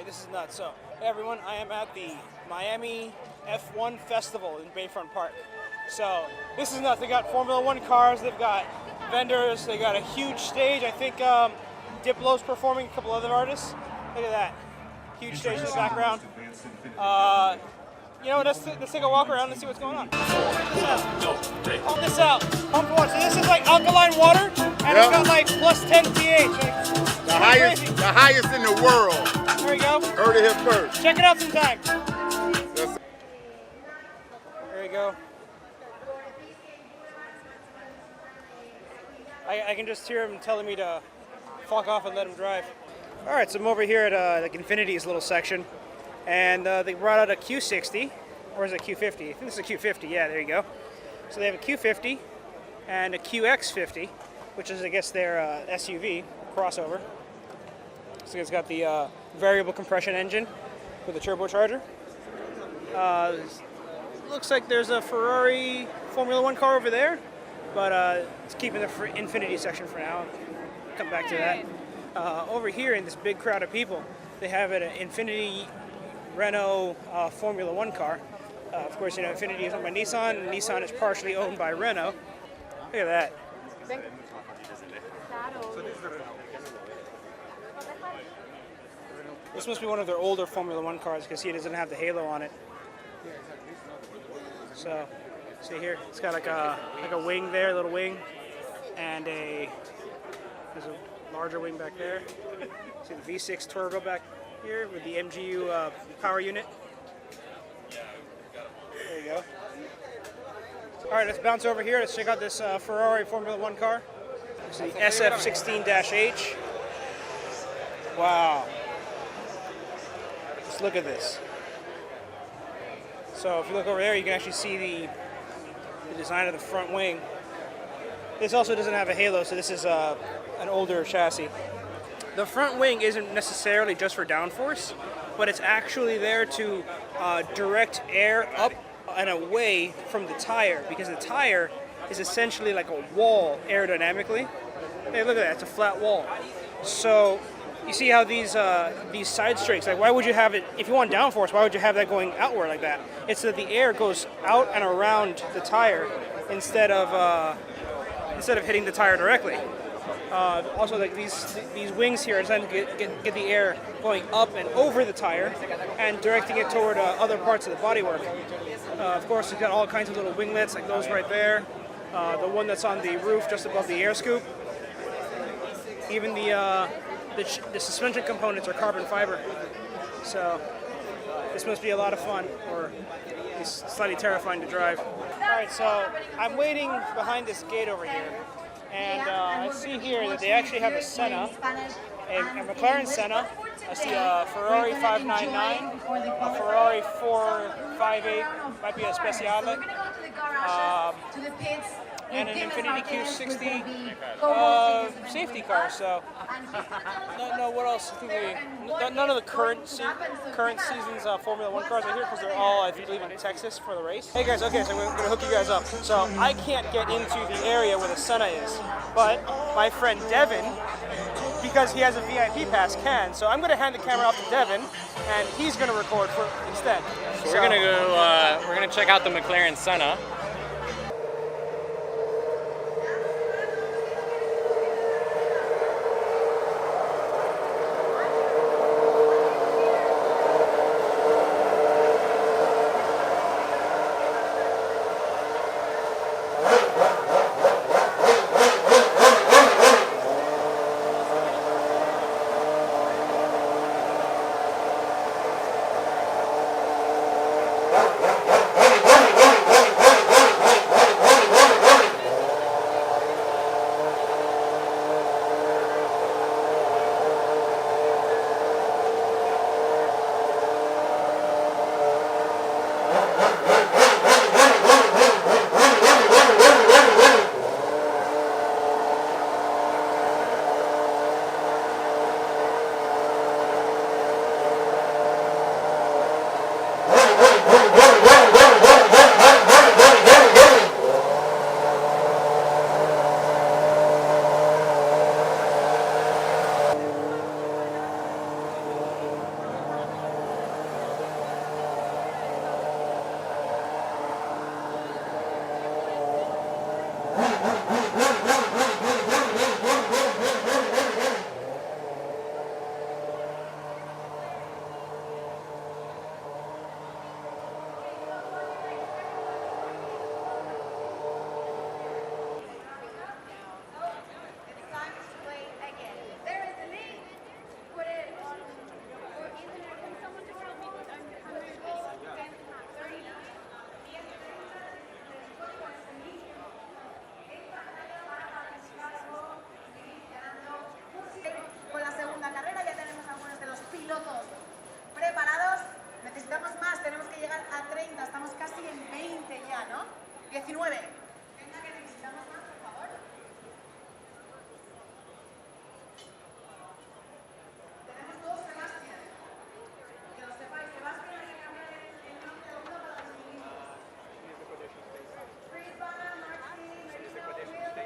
Alright, this is nuts. So, hey everyone, I am at the Miami F1 Festival in Bayfront Park. So, this is nuts. They got Formula One cars, they've got vendors, they got a huge stage. I think Diplo's performing, a couple other artists. Look at that. Huge stage in the background. You know, let's take a walk around and see what's going on. Check this out. Check this out. Pump water. So this is like alkaline water, and it's got like plus 10 pH. Like, the highest in the world. There we go. Heard it here first. Check it out sometime. There we go. I can just hear him telling me to fuck off and let him drive. All right, so I'm over here at like Infinity's little section, and they brought out a Q60, or is it Q50? I think this is a Q50. Yeah, there you go. So they have a Q50 and a QX50, which is, I guess, their SUV crossover. So it's got the variable compression engine with a turbocharger. Looks like there's a Ferrari Formula One car over there, but it's keeping the Infinity section for now. Come back to that. Over here in this big crowd of people, they have an Infinity Renault Formula One car. Of course, you know, Infinity is owned by Nissan, and Nissan is partially owned by Renault. Look at that. This must be one of their older Formula One cars because it doesn't have the halo on it. So, see here, it's got like a wing there, a little wing, and there's a larger wing back there. See the V6 turbo back here with the MGU power unit. There you go. All right, let's bounce over here. Let's check out this Ferrari Formula One car. This is the SF16-H. Wow. Just look at this. So if you look over there, you can actually see the design of the front wing. This also doesn't have a halo, so this is an older chassis. The front wing isn't necessarily just for downforce, but it's actually there to direct air up and away from the tire, because the tire is essentially like a wall aerodynamically. Hey, look at that, it's a flat wall. So you see how these side strakes, like why would you have it, if you want downforce, why would you have that going outward like that? It's so that the air goes out and around the tire instead of hitting the tire directly. Also, like these wings here are designed to get the air going up and over the tire and directing it toward other parts of the bodywork. Of course, it's got all kinds of little winglets like those right there. The one that's on the roof just above the air scoop. Even the suspension components are carbon fiber. So this must be a lot of fun, or it's slightly terrifying to drive. All right, so I'm waiting behind this gate over here. And I see here that they actually have a Senna, a McLaren Senna. I see a Ferrari 599, a Ferrari 458, might be a Speciale, and an Infiniti Q60 safety car. So, no, what else? None of the current season's Formula One cars are here because they're all, I believe, in Texas for the race. Hey guys, okay, so I'm going to hook you guys up. So I can't get into the area where the Senna is, but my friend Devin, because he has a VIP pass, can. So I'm going to hand the camera off to Devin, and he's going to record instead. So we're going to go. We're going to check out the McLaren Senna. todos. ¿Preparados? Necesitamos más, tenemos que llegar a 30, estamos casi en 20 ya, ¿no? 19. Venga, que necesitamos más, por favor. Tenemos dos Sebastián. Que lo sepáis, Sebastián hay que cambiar el nombre de uno para distinguirnos. Free Banner, Martín, Merino, Will, Felipe,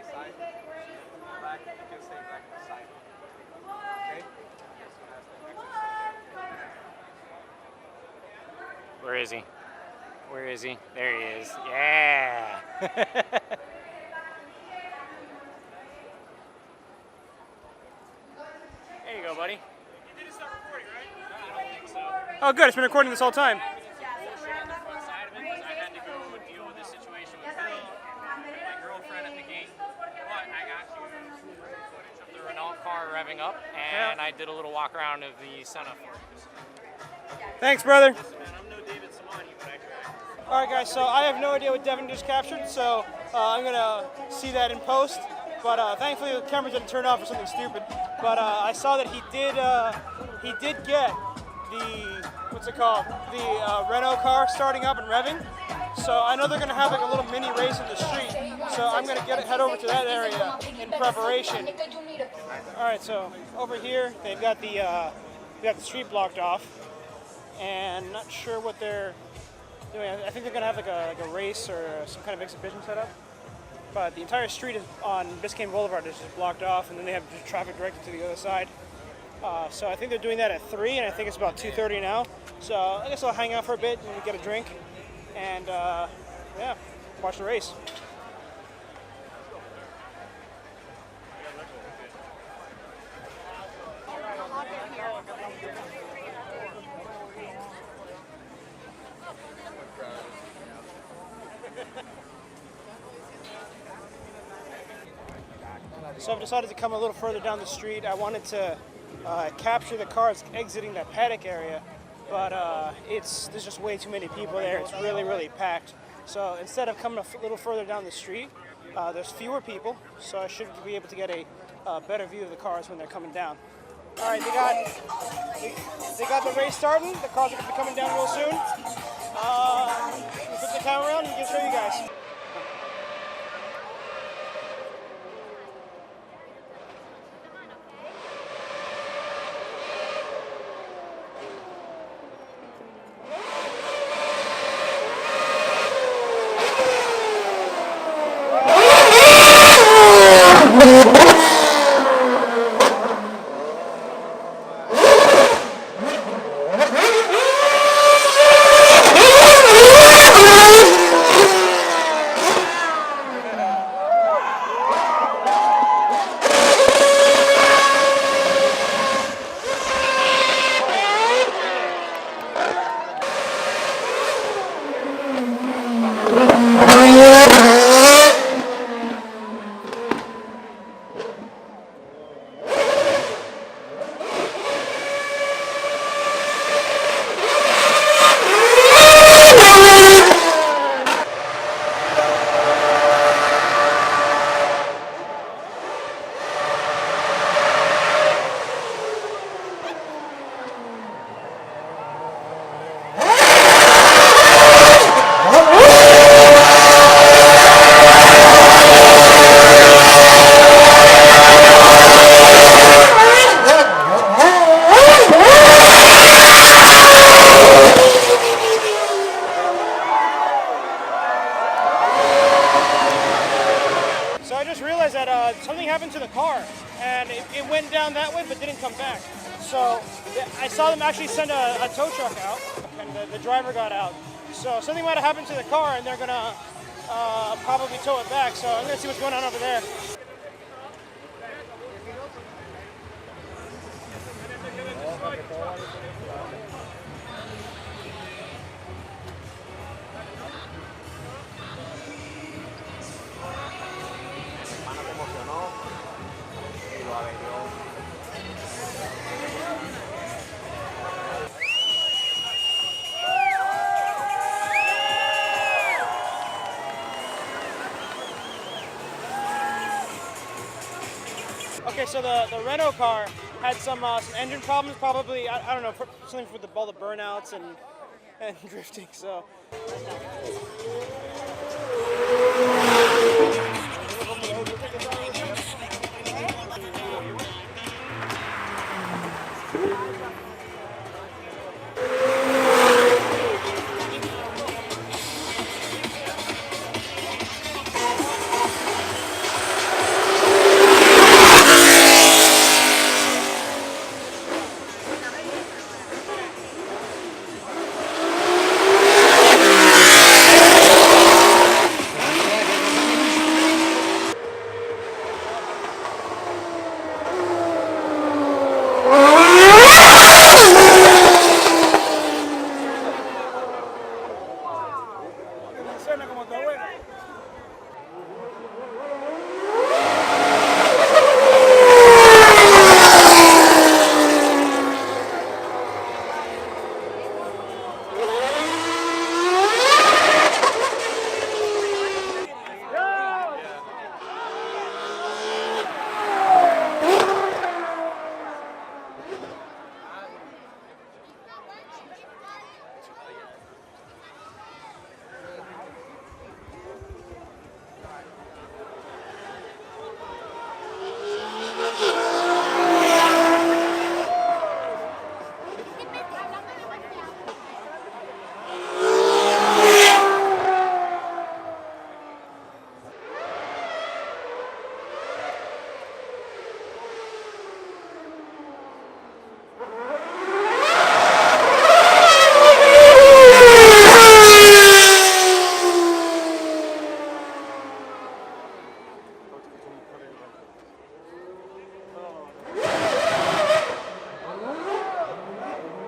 Grace, come on. Where is he? Where is he? There he is. Yeah. There you go, buddy. Oh, good. It's been recording this whole time. Car revving up, and I did a little walk around of the Senna for you. Thanks, brother. I'm no David Simoni, but I tried. All right, guys. So I have no idea what Devin just captured, so I'm gonna see that in post. But thankfully the camera didn't turn off or something stupid. But I saw that he did get the what's it called? The Renault car starting up and revving. So I know they're gonna have like a little mini race in the street. So I'm gonna head over to that area in preparation. All right, so over here they've got the street blocked off, and not sure what they're doing. I think they're gonna have like a race or some kind of exhibition set up. But the entire street is on Biscayne Boulevard is just blocked off, and then they have traffic directed to the other side. So I think they're doing that at 3, and I think it's about 2:30 now. So I guess I'll hang out for a bit and get a drink, and yeah, watch the race. So I've decided to come a little further down the street. I wanted to capture the cars exiting that paddock area, but there's just way too many people there. It's really, really packed. So instead of coming a little further down the street, there's fewer people, so I should be able to get a better view of the cars when they're coming down. All right, they got the race starting. The cars are going to be coming down real soon. We'll put the camera around and we can show you guys. Something happened to the car, and it went down that way but didn't come back. So I saw them actually send a tow truck out, and the driver got out. So something might have happened to the car, and they're going to probably tow it back. So I'm going to see what's going on over there. Okay, so the Renault car had some engine problems, probably, I don't know, something with all the burnouts and drifting, so.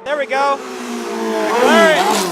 There we go. All right.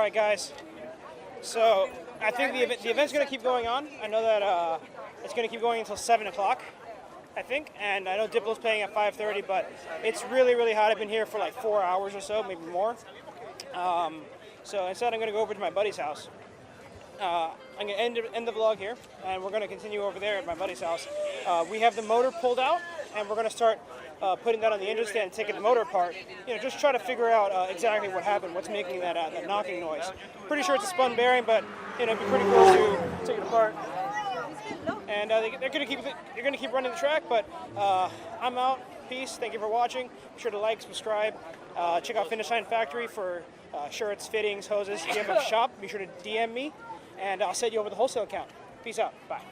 right, guys. So I think the event's going to keep going on. I know that it's going to keep going until 7 o'clock, I think. And I know Diplo's playing at 5:30, but it's really, really hot. I've been here for like 4 hours or so, maybe more. So instead, I'm going to go over to my buddy's house. I'm going to end the vlog here, and we're going to continue over there at my buddy's house. We have the motor pulled out, and we're going to start putting that on the engine stand, taking the motor apart. Just try to figure out exactly what happened, what's making that knocking noise. Pretty sure it's a spun bearing, but it'd be pretty cool to take it apart. And they're going to keep running the track, but I'm out. Peace. Thank you for watching. Be sure to like, subscribe. Check out Finish Line Factory for shirts, fittings, hoses. If you have a shop, be sure to DM me, and I'll set you over the wholesale account. Peace out. Bye.